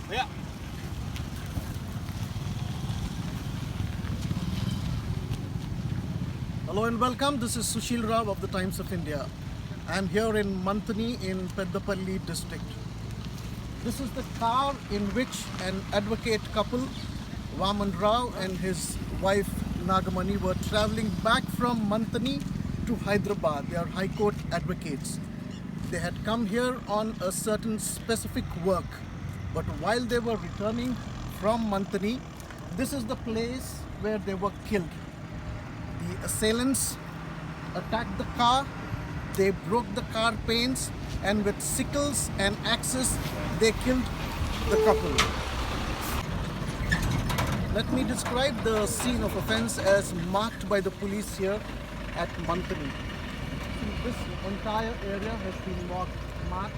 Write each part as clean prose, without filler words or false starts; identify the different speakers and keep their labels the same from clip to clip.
Speaker 1: Yeah.
Speaker 2: Hello and welcome. This is Sushil Rao of the Times of India. I am here in Mantani in Peddapalli district. This is the car in which an advocate couple, Vaman Rao and his wife Nagamani, were travelling back from Mantani to Hyderabad. They are High Court advocates. They had come here on a certain specific work, but while they were returning from Mantani, this is the place where they were killed. The assailants attacked the car, they broke the car paints, and with sickles and axes, they killed the couple. Let me describe the scene of offense as marked by the police here at Mantani. This entire area has been marked.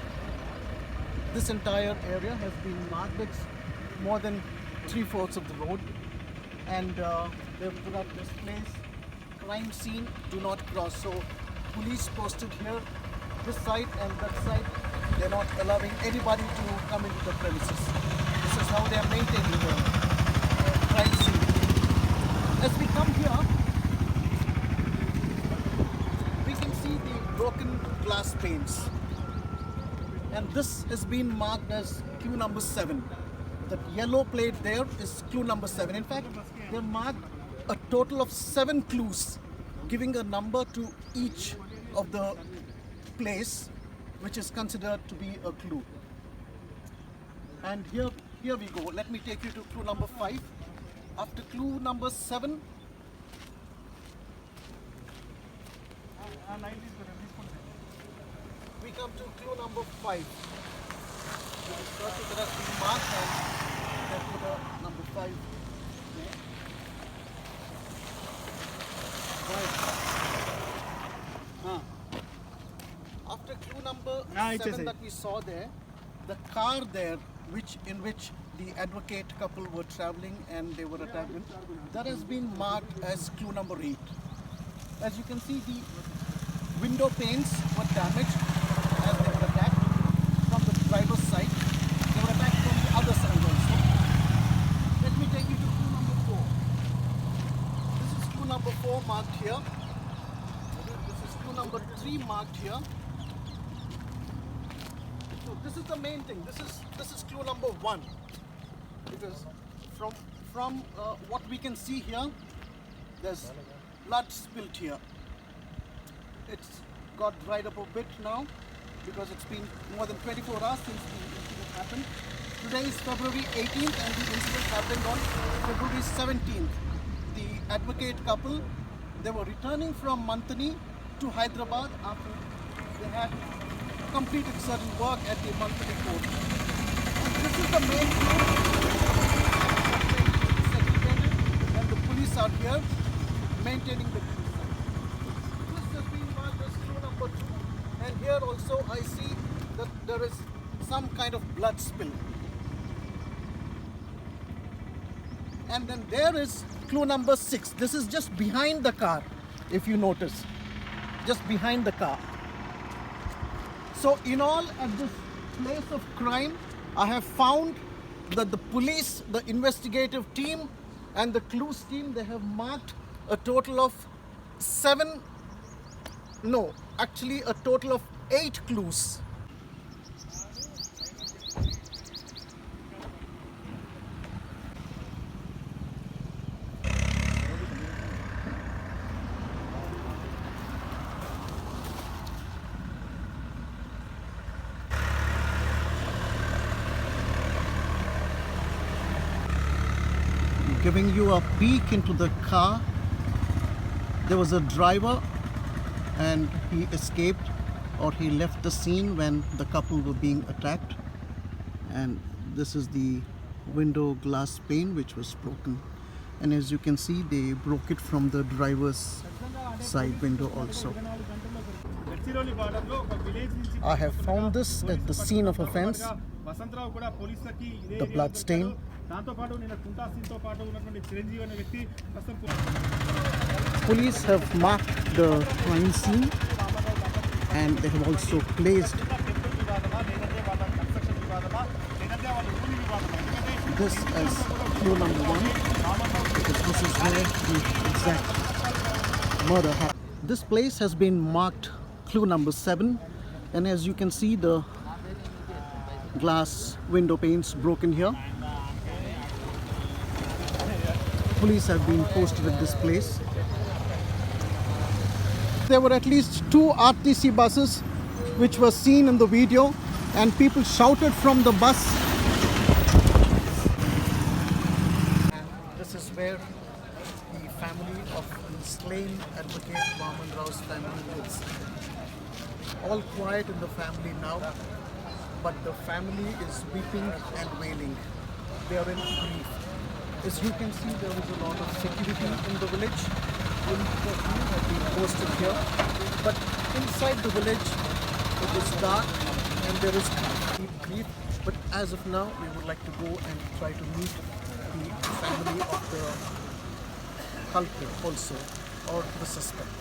Speaker 2: This entire area has been marked. It's more than 3/4 of the road, and they've put up this place. Crime scene, do not cross. So police posted here, this side and that side. They're not allowing anybody to come into the premises. This is how they are maintaining the crime scene. As we come here, we can see the broken glass panes. And this has been marked as clue number 7. The yellow plate there is clue number 7. In fact, they're marked a total of 7 clues, giving a number to each of the place which is considered to be a clue. And here we go. Let me take you to clue number 5. After clue number 7, we come to clue number 5. First it has been marked and then put a number 5 there. After clue number 7 that we saw there, the car there in which the advocate couple were traveling and they were attacked with, that has been marked as clue number 8. As you can see, the window panes were damaged as they were attacked from the driver's side. They were attacked from the other side also. Let me take you to clue number 4. This is clue number 4 marked here. This is clue number 3 marked here. So this is the main thing. This is clue number 1, because from what we can see here, there's blood spilt here. It's got dried up a bit now because it's been more than 24 hours since the incident happened. Today is February 18th and the incident happened on February 17th. The advocate couple, they were returning from Mantani to Hyderabad after they had completed certain work at the Mantani court. This is the main clue. And the police are here maintaining the peace. This has been marked as clue number 2. And here also I see that there is some kind of blood spill. And then there is clue number 6. This is just behind the car, if you notice. Just behind the car. So in all, at this place of crime, I have found that the police, the investigative team and the clues team, they have marked a total of a total of 8 clues. Giving you a peek into the car. There was a driver and he escaped, or he left the scene when the couple were being attacked. And this is the window glass pane which was broken. And as you can see, they broke it from the driver's side window also. I have found this at the scene of offense, the blood stain. Police have marked the crime scene and they have also placed this as clue number 1 because this is where the exact murder happened. This place has been marked clue number 7, and as you can see, the glass window panes broken here. Police have been posted at this place. There were at least 2 RTC buses which were seen in the video, and people shouted from the bus. And this is where the family of the slain advocate Vaman Rao's family lives. All quiet in the family now, but the family is weeping and wailing. They are in grief. As you can see, there is a lot of security in the village. Curfew have been posted here, but inside the village it is dark and there is deep grief. But as of now, we would like to go and try to meet the family of the culprit also, or the suspect.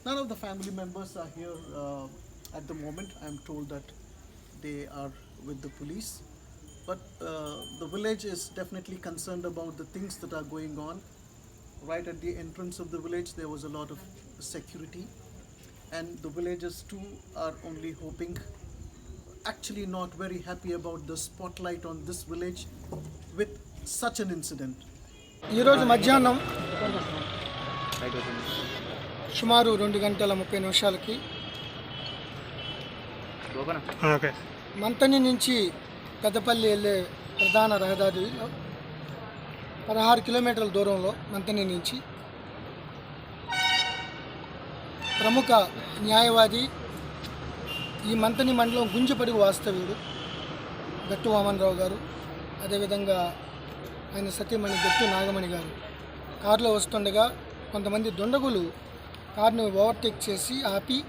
Speaker 2: None of the family members are here at the moment. I am told that they are with the police, but the village is definitely concerned about the things that are going on. Right at the entrance of the village there was a lot of security, and the villagers too are only hoping, actually not very happy about the spotlight on this village with such an incident.
Speaker 1: ఈరోజు మధ్యాహ్నం సుమారు 2:30 మంతని నుంచి పెద్దపల్లి వెళ్ళే ప్రధాన రహదారిలో 16 కిలోమీటర్ల దూరంలో మంతని నుంచి ప్రముఖ న్యాయవాది, ఈ మంతని మండలం గుంజపడుగు వాస్తవ్యుడు గట్టు వామన్ రావు గారు, అదేవిధంగా ఆయన సతీమణి గట్టు నాగమణి గారు కారులో వస్తుండగా కొంతమంది దుండగులు కారును ఓవర్టేక్ చేసి ఆపి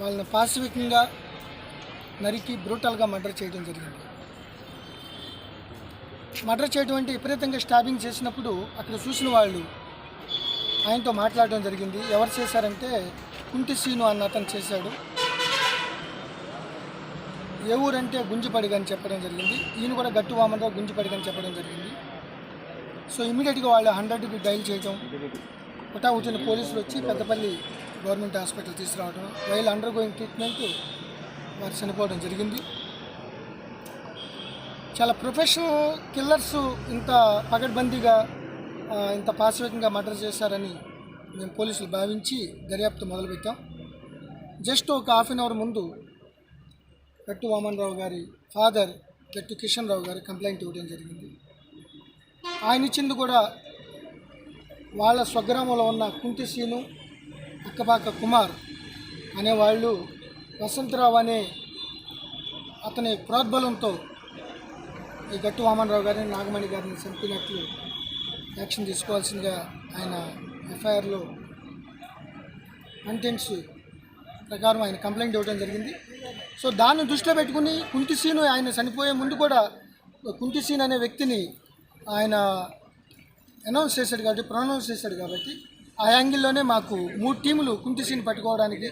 Speaker 1: వాళ్ళని పాశవికంగా నరికి బ్రూటల్గా మర్డర్ చేయడం జరిగింది. మర్డర్ చేయడం అంటే విపరీతంగా స్టాబింగ్ చేసినప్పుడు అక్కడ చూసిన వాళ్ళు ఆయనతో మాట్లాడడం జరిగింది. ఎవరు చేశారంటే కుంటి సీను అన్న అతను చేశాడు. ఏ ఊరంటే గుంజపడిగ అని చెప్పడం జరిగింది. ఈయన కూడా గట్టు వామనరావు గుంజపడిగ అని చెప్పడం జరిగింది. సో ఇమీడియట్గా వాళ్ళు 100కి డైల్ చేయడం, పుట్టిన పోలీసులు వచ్చి పెద్దపల్లి గవర్నమెంట్ హాస్పిటల్ తీసుకురావడం, వైల్ అండర్ గోయింగ్ ట్రీట్మెంట్ వారు చనిపోవడం జరిగింది. చాలా ప్రొఫెషనల్ కిల్లర్స్ ఇంత పగడ్బందీగా ఇంత పాశవికంగా మర్డర్ చేశారని మేము పోలీసులు భావించి దర్యాప్తు మొదలుపెట్టాం. జస్ట్ ఒక హాఫ్ అన్ అవర్ ముందు గట్టు వామన్ రావు గారి ఫాదర్ గట్టు కిషన్ రావు గారు కంప్లైంట్ ఇవ్వడం జరిగింది. ఆయన ఇచ్చింది కూడా వాళ్ళ స్వగ్రామంలో ఉన్న కుంటి సీను, అక్కపాక కుమార్ అనేవాళ్ళు వసంతరావు అనే అతని ప్రోద్బలంతో ఈ గట్టు వామన్ రావు గారిని, నాగమణి గారిని చంపినట్లు యాక్షన్ తీసుకోవాల్సిందిగా ఆయన ఎఫ్ఐఆర్లో కంటెంట్స్ ప్రకారం ఆయన కంప్లైంట్ ఇవ్వడం జరిగింది. సో దాన్ని దృష్టిలో పెట్టుకుని కుంటి సీను ఆయన చనిపోయే ముందు కూడా కుంటి సీన్ అనే వ్యక్తిని ఆయన ప్రొనౌన్స్ చేశాడు కాబట్టి ఆ యాంగిల్లోనే మాకు 3 టీములు కుంటి సీన్ పట్టుకోవడానికి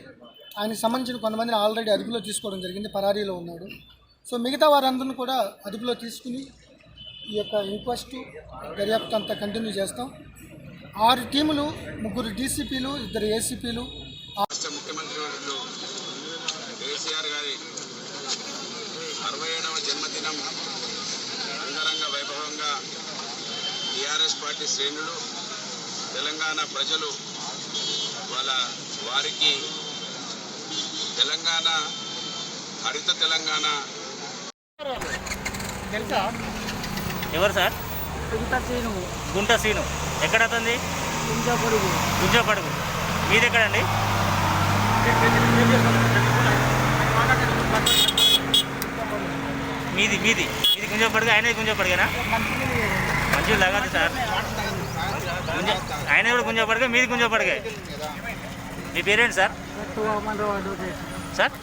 Speaker 1: ఆయనకు సంబంధించిన కొంతమందిని ఆల్రెడీ అదుపులో తీసుకోవడం జరిగింది, పరారీలో ఉన్నాడు. సో మిగతా వారందరిని కూడా అదుపులో తీసుకుని ఈ యొక్క ఇంక్వెస్ట్ దర్యాప్తు అంతా కంటిన్యూ చేస్తాం. 6 టీములు, 3 డీసీపీలు, 2 ఏసీపీలు.
Speaker 3: రాష్ట్ర ముఖ్యమంత్రి వర్యులు కేసీఆర్ గారి 67వ జన్మదినం అంగరంగ వైభవంగా టీఆర్ఎస్ పార్టీ శ్రేణులు, తెలంగాణ ప్రజలు వారికి తెలంగాణ హరిత తెలంగాణ.
Speaker 4: తెలుసా ఎవరు సార్? గుంట సీను. ఎక్కడ అతనిది? గుంజపడుగు. మీది ఎక్కడండి? మీది గుంజపడుగు. ఆయన గుంజపడుగనా? మంచిగా లాగాదు సార్. ఆయన కూడా గుంజపడుగ, మీది గుంజపడుగే. మీ పేరేంటి సార్? సార్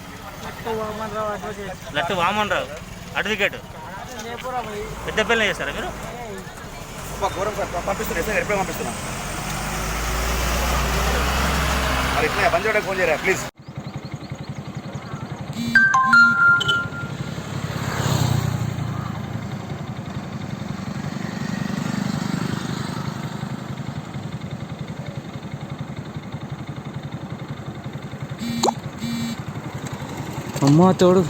Speaker 4: లట్టు వామన్ రావు అడ్వకేట్. పెద్దపల్లి చేస్తారా మీరు?
Speaker 5: పంపిస్తున్నా సార్, ఎప్పుడే పంపిస్తున్నా. మరి ఇట్లా బంద్ చేయడానికి ఫోన్ చేయరా ప్లీజ్. అమ్మా తోడు